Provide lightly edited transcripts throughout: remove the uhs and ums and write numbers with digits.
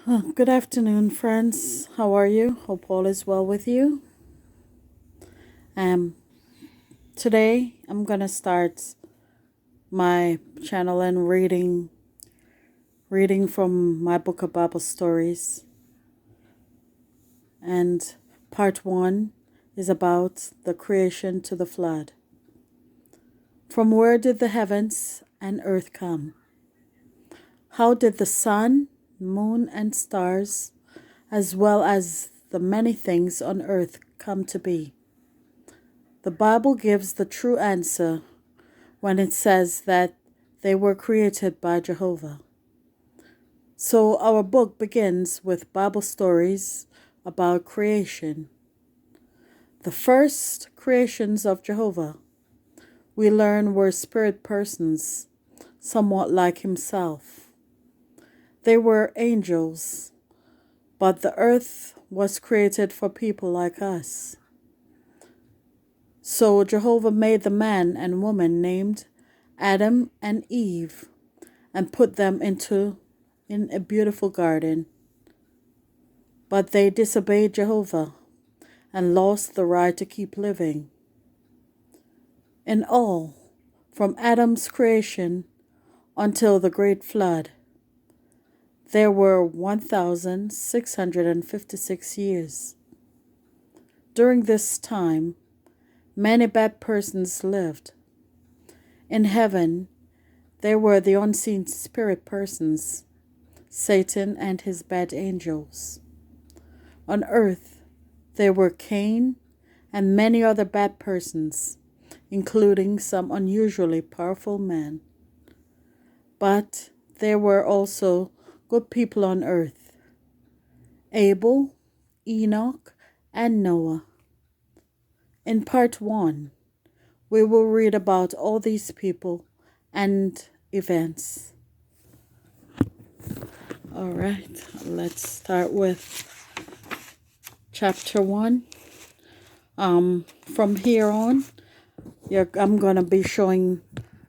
Good afternoon, friends. How are you? Hope all is well with you. Um, Today I'm gonna start my channel and reading from my book of Bible stories. And part one is about the creation to the flood. From where did the heavens and earth come? How did the sun, moon, and stars, as well as the many things on earth, come to be? The Bible gives the true answer when it says that they were created by Jehovah. So our book begins with Bible stories about creation. The first creations of Jehovah, we learn, were spirit persons, somewhat like himself. They were angels, but the earth was created for people like us. So Jehovah made the man and woman named Adam and Eve and put them in a beautiful garden. But they disobeyed Jehovah and lost the right to keep living. In all, from Adam's creation until the great flood, there were 1,656 years. During this time, many bad persons lived. In heaven, there were the unseen spirit persons, Satan and his bad angels. On earth, there were Cain and many other bad persons, including some unusually powerful men. But there were also good people on earth: Abel, Enoch, and Noah. In part one, we will read about all these people and events. All right, let's start with chapter 1. From here on, I'm going to be showing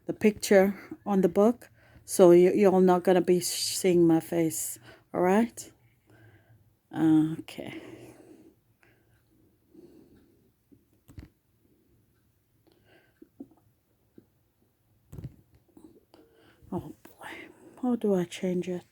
the picture on the book, so you're not going to be seeing my face. All right? Okay. Oh boy, how do I change it?